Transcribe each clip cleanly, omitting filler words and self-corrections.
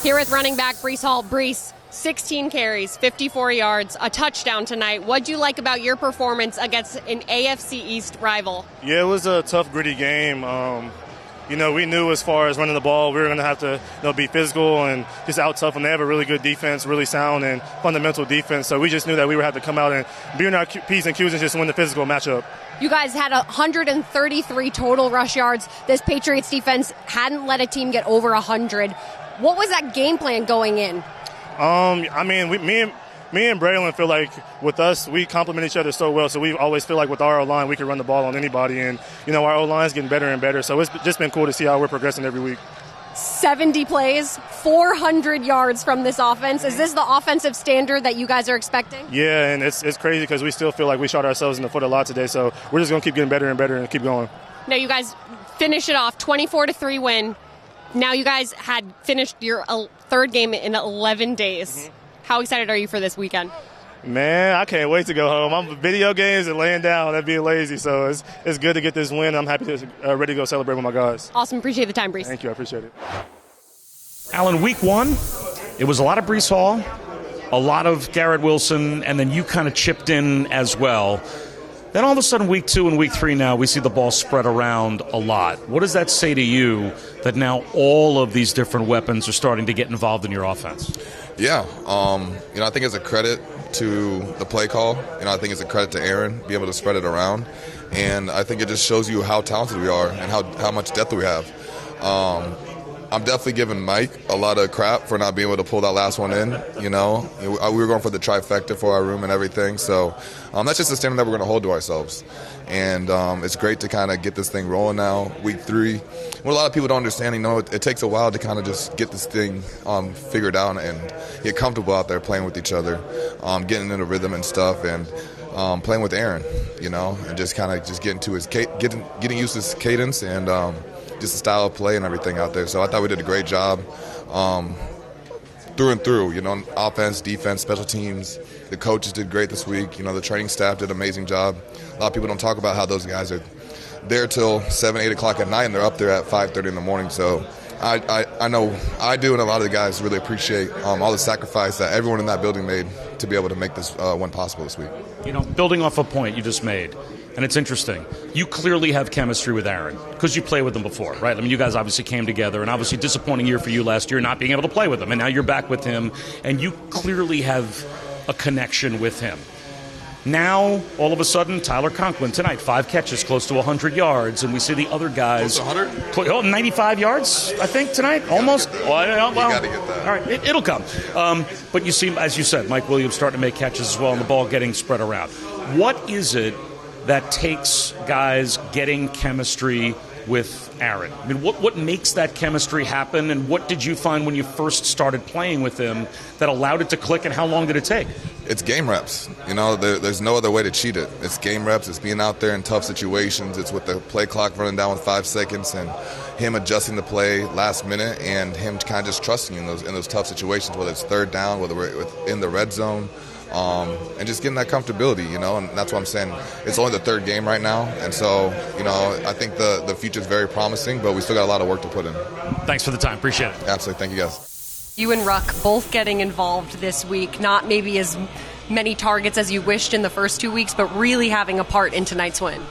Here with running back Breece Hall. Breece, 16 carries, 54 yards, a touchdown tonight. What'd you like about your performance against an AFC East rival? Yeah, it was a tough, gritty game. We knew as far as running the ball, we were going to have to be physical and just out-tough them. They have a really good defense, really sound and fundamental defense. So we just knew that we would have to come out and be in our P's and Q's and just win the physical matchup. You guys had 133 total rush yards. This Patriots defense hadn't let a team get over 100. What was that game plan going in? Me and Braylon feel like with us, we complement each other so well. So we always feel like with our O-line, we can run the ball on anybody. And, our O-line is getting better and better. So it's just been cool to see how we're progressing every week. 70 plays, 400 yards from this offense. Is this the offensive standard that you guys are expecting? Yeah, and it's crazy because we still feel like we shot ourselves in the foot a lot today. So we're just going to keep getting better and better and keep going. Now, you guys finish it off, 24-3 win. Now you guys had finished your third game in 11 days. Mm-hmm. How excited are you for this weekend? Man, I can't wait to go home. I'm video games and laying down. That'd be lazy. So it's good to get this win. I'm happy to ready to go celebrate with my guys. Awesome. Appreciate the time, Breece. Thank you. I appreciate it. Alan, week one, it was a lot of Breece Hall, a lot of Garrett Wilson, and then you kind of chipped in as well. Then all of a sudden, week two and week three now, we see the ball spread around a lot. What does that say to you that now all of these different weapons are starting to get involved in your offense? Yeah, I think it's a credit to the play call. I think it's a credit to Aaron, be able to spread it around. And I think it just shows you how talented we are and how much depth we have. I'm definitely giving Mike a lot of crap for not being able to pull that last one in. We were going for the trifecta for our room and everything. So that's just a standard that we're going to hold to ourselves. And it's great to kind of get this thing rolling now, week three. What a lot of people don't understand, it takes a while to kind of just get this thing figured out and get comfortable out there playing with each other, getting into rhythm and stuff, and playing with Aaron, and just kind of just getting used to his cadence and just the style of play and everything out there. So I thought we did a great job through and through, offense, defense, special teams. The coaches did great this week. The training staff did an amazing job. A lot of people don't talk about how those guys are there till 7, 8 o'clock at night, and they're up there at 5:30 in the morning. So I know I do, and a lot of the guys really appreciate all the sacrifice that everyone in that building made to be able to make this one possible this week. Building off a point you just made, and it's interesting, you clearly have chemistry with Aaron because you played with him before, right? I mean, you guys obviously came together, and obviously disappointing year for you last year not being able to play with him, and now you're back with him, and you clearly have a connection with him. Now, all of a sudden, Tyler Conklin tonight, 5 catches, close to 100 yards, and we see the other guys. Close to 100? 95 yards, I think, tonight, almost. You got to get that. All right, it'll come. But you see, as you said, Mike Williams starting to make catches as well, and the ball getting spread around. What is it that takes guys getting chemistry with Aaron? I mean, what makes that chemistry happen, and what did you find when you first started playing with him that allowed it to click, and how long did it take? It's game reps. There's no other way to cheat it. It's game reps. It's being out there in tough situations. It's with the play clock running down with 5 seconds and him adjusting the play last minute and him kind of just trusting you in those tough situations, whether it's third down, whether we're in the red zone. And just getting that comfortability, and that's what I'm saying. It's only the third game right now, and so, I think the future is very promising, but we still got a lot of work to put in. Thanks for the time. Appreciate it. Absolutely. Thank you, guys. You and Ruck both getting involved this week, not maybe as many targets as you wished in the first 2 weeks, but really having a part in tonight's win.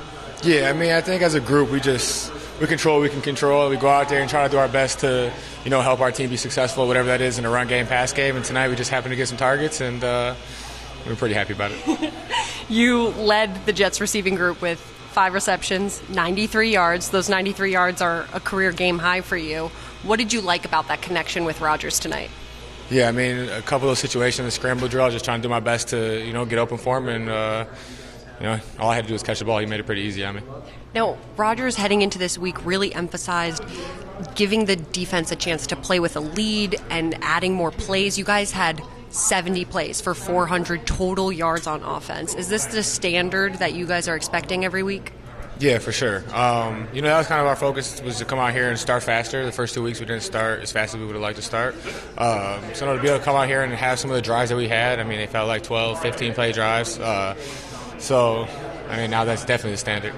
Yeah, I think as a group, we control what we can control. We go out there and try to do our best to, help our team be successful, whatever that is in a run game, pass game, and tonight we just happened to get some targets, and we're pretty happy about it. You led the Jets receiving group with 5 receptions, 93 yards. Those 93 yards are a career game high for you. What did you like about that connection with Rodgers tonight? Yeah, a couple of those situations, the scramble drill, just trying to do my best to, get open for him, and, all I had to do was catch the ball. He made it pretty easy on me. Now, Rodgers heading into this week really emphasized giving the defense a chance to play with a lead and adding more plays. You guys had 70 plays for 400 total yards on offense. Is this the standard that you guys are expecting every week? Yeah, for sure. That was kind of our focus, was to come out here and start faster. The first 2 weeks we didn't start as fast as we would have liked to start. So to be able to come out here and have some of the drives that we had, they felt like 12, 15 play drives. Now that's definitely the standard.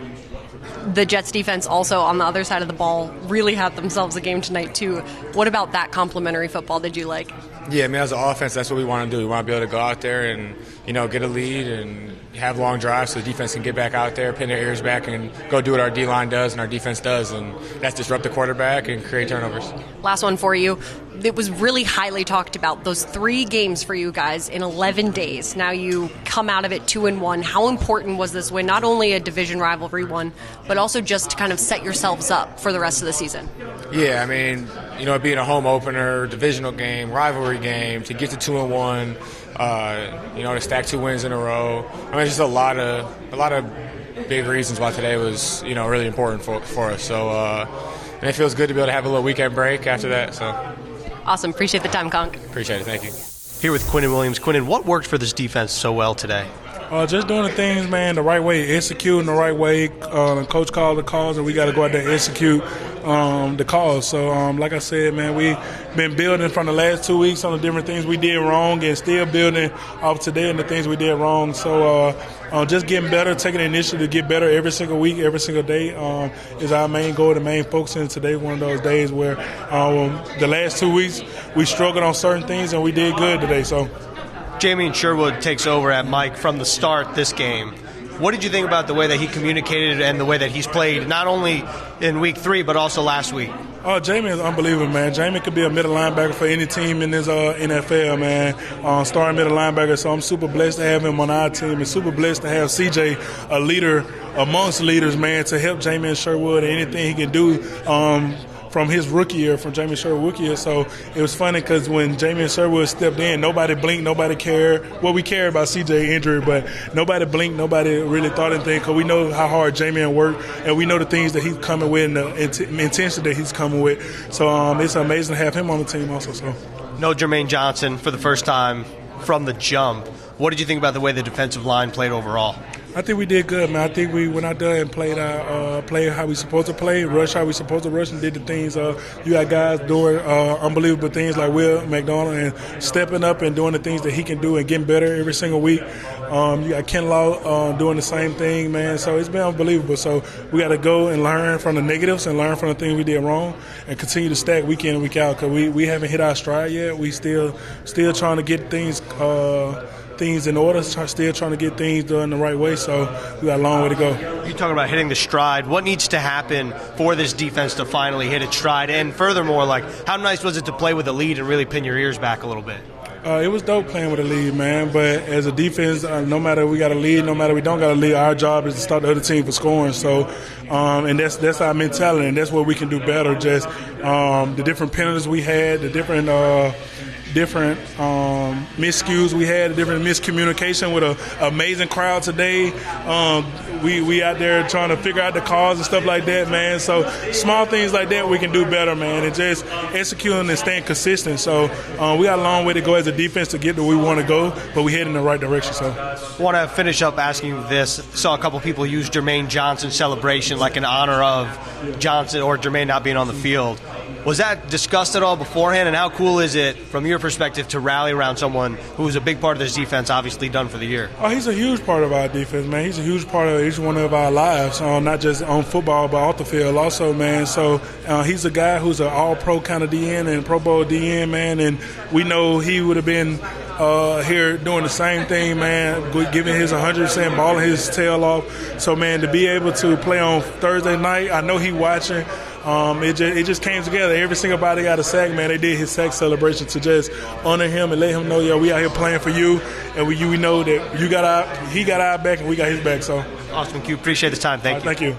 The Jets defense also on the other side of the ball really had themselves a game tonight too. What about that complimentary football did you like? Yeah, I mean, as an offense, that's what we want to do. We want to be able to go out there and, get a lead and have long drives so the defense can get back out there, pin their ears back, and go do what our D-line does and our defense does, and that's disrupt the quarterback and create turnovers. Last one for you. It was really highly talked about, those 3 games for you guys in 11 days. Now you come out of it 2-1. How important was this win? Not only a division rivalry one, but also just to kind of set yourselves up for the rest of the season. Yeah, I mean, being a home opener, divisional game, rivalry game, to get to 2-1, to stack 2 wins in a row. I mean, just a lot of big reasons why today was, really important for us. So, and it feels good to be able to have a little weekend break after that. So, awesome. Appreciate the time, Conk. Appreciate it. Thank you. Here with Quinnen Williams. Quinnen, what worked for this defense so well today? Just doing the things, man, the right way, executing the right way. Coach called the calls, and we got to go out there and execute the calls. So, like I said, man, we've been building from the last 2 weeks on the different things we did wrong and still building off today and the things we did wrong. So, just getting better, taking the initiative to get better every single week, every single day is our main goal, the main focus. And today one of those days where the last 2 weeks we struggled on certain things and we did good today. So. Jamien Sherwood takes over at Mike from the start this game. What did you think about the way that he communicated and the way that he's played, not only in week 3, but also last week? Oh, Jamie is unbelievable, man. Jamie could be a middle linebacker for any team in this NFL, man. Starting middle linebacker, so I'm super blessed to have him on our team and super blessed to have CJ, a leader amongst leaders, man, to help Jamien Sherwood and anything he can do from his rookie year, from Jamien Sherwood rookie year. So it was funny because when Jamien Sherwood stepped in, nobody blinked, nobody cared. Well, we cared about CJ injury, but nobody blinked, nobody really thought anything because we know how hard Jamien worked and we know the things that he's coming with and the intensity that he's coming with. So it's amazing to have him on the team also. So. No Jermaine Johnson for the first time from the jump. What did you think about the way the defensive line played overall? I think we did good, man. I think we went out there and played how we supposed to play, rush how we supposed to rush, and did the things. You got guys doing unbelievable things like Will McDonald and stepping up and doing the things that he can do and getting better every single week. You got Ken Law doing the same thing, man. So it's been unbelievable. So we got to go and learn from the negatives and learn from the things we did wrong and continue to stack week in and week out because we haven't hit our stride yet. We still trying to get things in order, still trying to get things done the right way, so we got a long way to go. You're talking about hitting the stride. What needs to happen for this defense to finally hit its stride? And furthermore, how nice was it to play with a lead and really pin your ears back a little bit? It was dope playing with a lead, man, but as a defense, no matter we got a lead, no matter we don't got a lead, our job is to stop the other team from scoring. So, and that's our mentality, and that's what we can do better. Just the different penalties we had, the different miscues we had, a different miscommunication with an amazing crowd today. We out there trying to figure out the calls and stuff like that, man. So small things like that we can do better, man, and just executing and staying consistent. So we got a long way to go as a defense to get to where we want to go, but we head in the right direction. So I want to finish up asking you this. Saw a couple people use Jermaine Johnson's celebration like in honor of Johnson or Jermaine not being on the field. Was that discussed at all beforehand, and how cool is it from your perspective to rally around someone who was a big part of this defense, obviously done for the year? Oh, he's a huge part of our defense, man. He's a huge part of each one of our lives, not just on football but off the field also, man. So he's a guy who's an all-pro kind of DN and Pro Bowl DN, man, and we know he would have been here doing the same thing, man, giving his 100%, balling his tail off. So, man, to be able to play on Thursday night, I know he watching. It just came together. Every single body got a sack, man. They did his sack celebration to just honor him and let him know, yo, we out here playing for you, and we know that he got our back and we got his back. So awesome, Q. Appreciate the time. Thank you. Thank you.